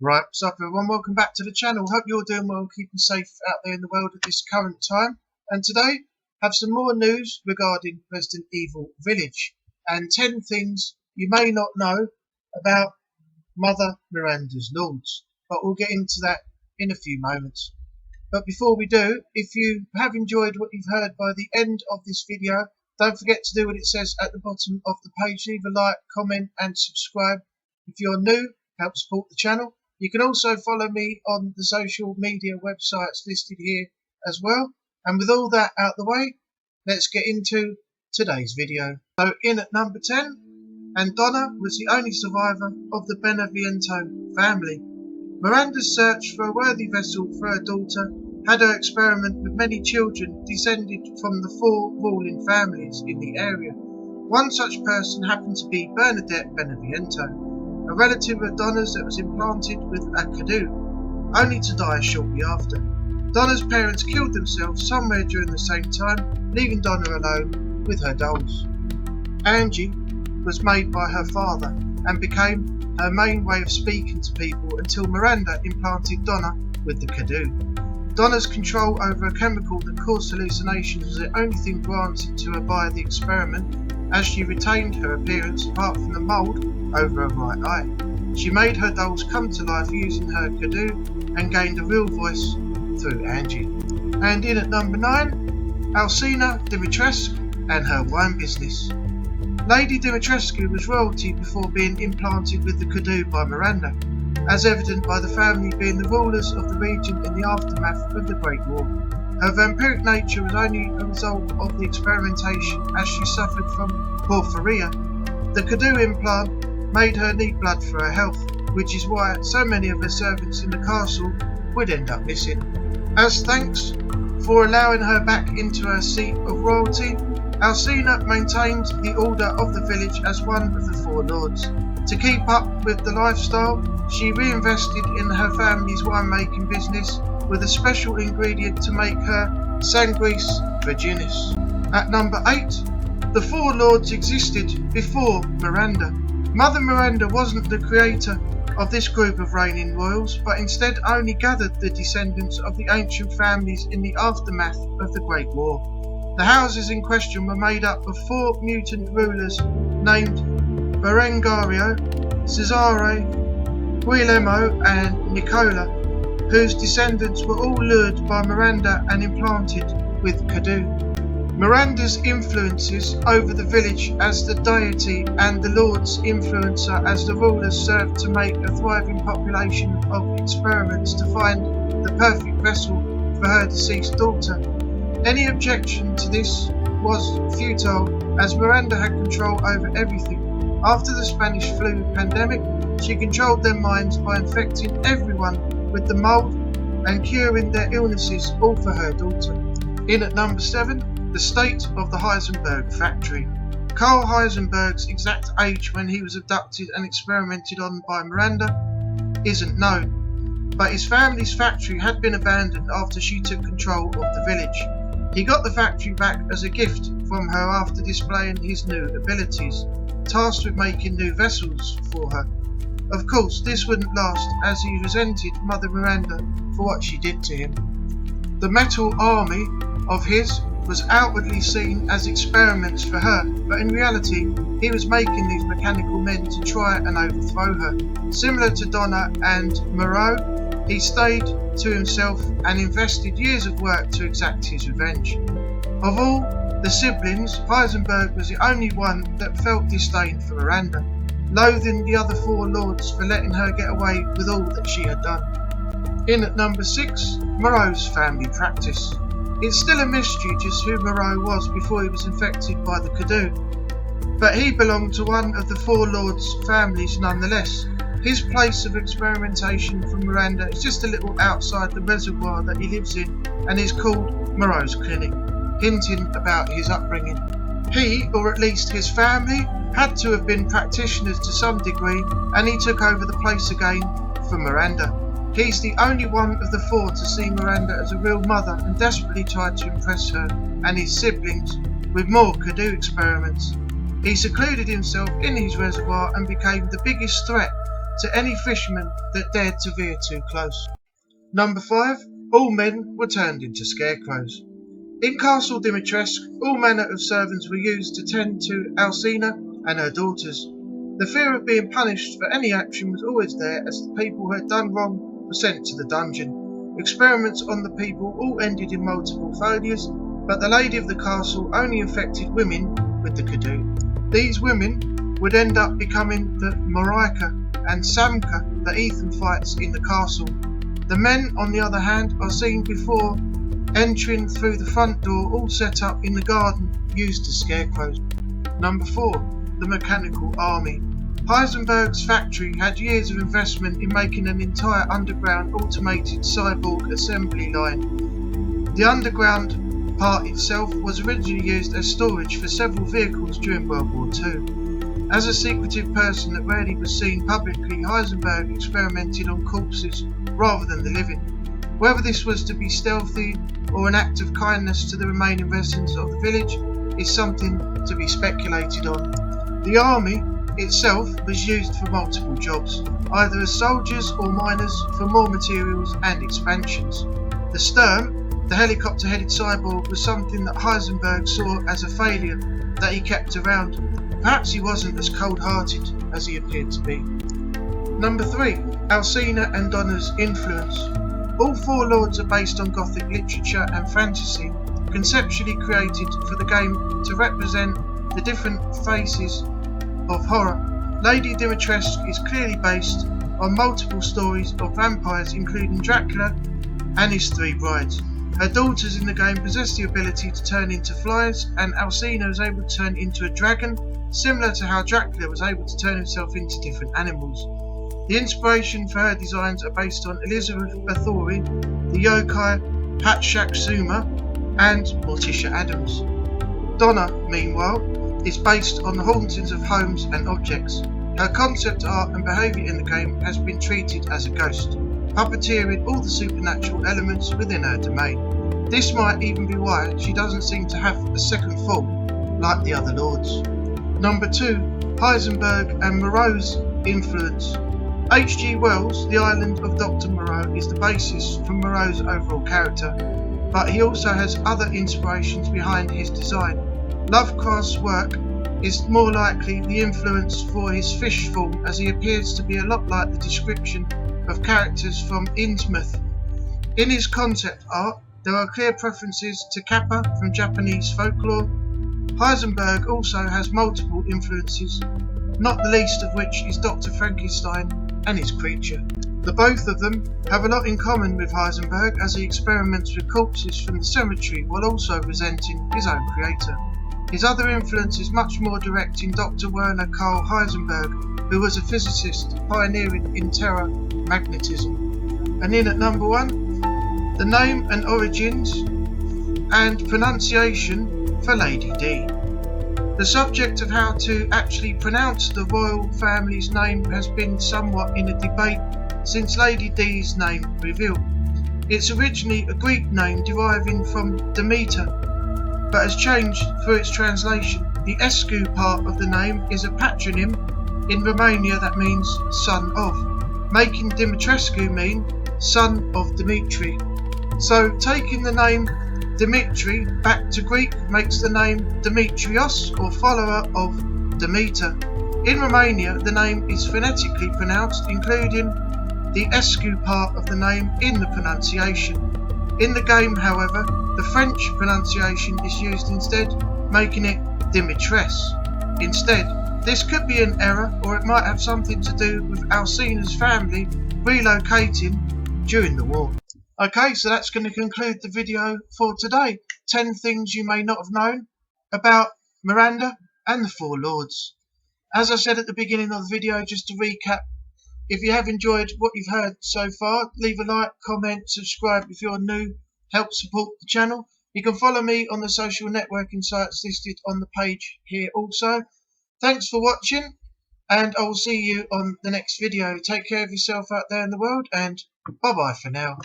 Right, what's up everyone, welcome back to the channel. Hope you're doing well and keeping safe out there in the world at this current time. And today, have some more news regarding Resident Evil Village and 10 things you may not know about Mother Miranda's lords. But we'll get into that in a few moments. But before we do, if you have enjoyed what you've heard by the end of this video, don't forget to do what it says at the bottom of the page. Leave a like, comment and subscribe. If you're new, help support the channel. You can also follow me on the social media websites listed here as well. And with all that out the way, let's get into today's video. So in at number 10, and Donna was the only survivor of the Benevento family. Miranda's search for a worthy vessel for her daughter had her experiment with many children descended from the 4 ruling families in the area. One such person happened to be Bernadette Benevento, a relative of Donna's that was implanted with a canoe, only to die shortly after. Donna's parents killed themselves somewhere during the same time, leaving Donna alone with her dolls. Angie was made by her father and became her main way of speaking to people until Miranda implanted Donna with the canoe. Donna's control over a chemical that caused hallucinations was the only thing granted to her by the experiment, as she retained her appearance apart from the mould over her right eye. She made her dolls come to life using her canoe and gained a real voice through Angie. And in at number 9, Alcina Dimitrescu and her wine business. Lady Dimitrescu was royalty before being implanted with the canoe by Miranda, as evident by the family being the rulers of the region in the aftermath of the Great War. Her vampiric nature was only a result of the experimentation, as she suffered from porphyria. The canoe implant made her need blood for her health, which is why so many of her servants in the castle would end up missing. As thanks for allowing her back into her seat of royalty, Alcina maintained the order of the village as one of the 4 lords. To keep up with the lifestyle, she reinvested in her family's winemaking business with a special ingredient to make her Sanguis Virginis. At number 8, the 4 lords existed before Miranda. Mother Miranda wasn't the creator of this group of reigning royals, but instead only gathered the descendants of the ancient families in the aftermath of the Great War. The houses in question were made up of 4 mutant rulers named Berengario, Cesare, Guillermo and Nicola, whose descendants were all lured by Miranda and implanted with canoe. Miranda's influences over the village as the deity and the lord's influencer as the rulers served to make a thriving population of experiments to find the perfect vessel for her deceased daughter. Any objection to this was futile, as Miranda had control over everything. After the Spanish flu pandemic, she controlled their minds by infecting everyone with the mould and curing their illnesses, all for her daughter. In at number 7, the state of the Heisenberg factory. Carl Heisenberg's exact age when he was abducted and experimented on by Miranda isn't known, but his family's factory had been abandoned after she took control of the village. He got the factory back as a gift from her after displaying his new abilities, tasked with making new vessels for her. Of course, this wouldn't last, as he resented Mother Miranda for what she did to him. The metal army of his was outwardly seen as experiments for her, but in reality, he was making these mechanical men to try and overthrow her. Similar to Donna and Moreau, he stayed to himself and invested years of work to exact his revenge. Of all the siblings, Heisenberg was the only one that felt disdain for Miranda, loathing the other 4 lords for letting her get away with all that she had done. In at number 6, Moreau's family practice. It's still a mystery just who Moreau was before he was infected by the canoe, but he belonged to one of the 4 lords' families nonetheless. His place of experimentation from Miranda is just a little outside the reservoir that he lives in and is called Moreau's Clinic, hinting about his upbringing. He, or at least his family, had to have been practitioners to some degree, and he took over the place again for Miranda. He's the only one of the 4 to see Miranda as a real mother and desperately tried to impress her and his siblings with more canoe experiments. He secluded himself in his reservoir and became the biggest threat to any fisherman that dared to veer too close. Number 5. All men were turned into scarecrows. In Castle Dimitrescu, all manner of servants were used to tend to Alcina and her daughters. The fear of being punished for any action was always there, as the people who had done wrong were sent to the dungeon. Experiments on the people all ended in multiple failures, but the lady of the castle only infected women with the Kadoo. These women would end up becoming the Marika and Samka that Ethan fights in the castle. The men, on the other hand, are seen before entering through the front door, all set up in the garden used as scarecrows. Number 4. The Mechanical Army. Heisenberg's factory had years of investment in making an entire underground automated cyborg assembly line. The underground part itself was originally used as storage for several vehicles during World War II. As a secretive person that rarely was seen publicly, Heisenberg experimented on corpses rather than the living. Whether this was to be stealthy or an act of kindness to the remaining residents of the village is something to be speculated on. The army itself was used for multiple jobs, either as soldiers or miners for more materials and expansions. The Sturm, the helicopter-headed cyborg, was something that Heisenberg saw as a failure that he kept around. Perhaps he wasn't as cold-hearted as he appeared to be. Number 3. Alcina and Donna's influence. All 4 lords are based on Gothic literature and fantasy, conceptually created for the game to represent the different faces of horror. Lady Dimitrescu is clearly based on multiple stories of vampires, including Dracula and his 3 brides. Her daughters in the game possess the ability to turn into flies, and Alcina is able to turn into a dragon, similar to how Dracula was able to turn himself into different animals. The inspiration for her designs are based on Elizabeth Bathory, the yokai Hatshepsut, and Morticia Addams. Donna, meanwhile, is based on the hauntings of homes and objects. Her concept art and behaviour in the game has been treated as a ghost, puppeteering all the supernatural elements within her domain. This might even be why she doesn't seem to have a second form like the other lords. Number 2. Heisenberg and Moreau's influence. H.G. Wells' The Island of Dr. Moreau is the basis for Moreau's overall character, but he also has other inspirations behind his design. Lovecraft's work is more likely the influence for his fish form, as he appears to be a lot like the description of characters from Innsmouth. In his concept art, there are clear preferences to Kappa from Japanese folklore. Heisenberg also has multiple influences, not the least of which is Dr. Frankenstein and his creature. The both of them have a lot in common with Heisenberg, as he experiments with corpses from the cemetery while also resenting his own creator. His other influence is much more direct in Dr. Werner Karl Heisenberg, who was a physicist pioneering in terra magnetism. And in at number 1, the name and origins and pronunciation for Lady D. The subject of how to actually pronounce the royal family's name has been somewhat in a debate since Lady D's name reveal. It's originally a Greek name deriving from Demeter, but has changed through its translation. The Escu part of the name is a patronym in Romania that means son of, making Dimitrescu mean son of Dimitri. So taking the name Dimitri back to Greek makes the name Demetrios, or follower of Demeter. In Romania, the name is phonetically pronounced, including the Escu part of the name in the pronunciation. In the game, however, the French pronunciation is used instead, making it Dimitres. Instead, this could be an error, or it might have something to do with Alcina's family relocating during the war. Okay, so that's going to conclude the video for today. 10 things you may not have known about Miranda and the 4 Lords. As I said at the beginning of the video, just to recap, if you have enjoyed what you've heard so far, leave a like, comment, subscribe if you're new, help support the channel. You can follow me on the social networking sites listed on the page here also. Thanks for watching, and I will see you on the next video. Take care of yourself out there in the world, and bye bye for now.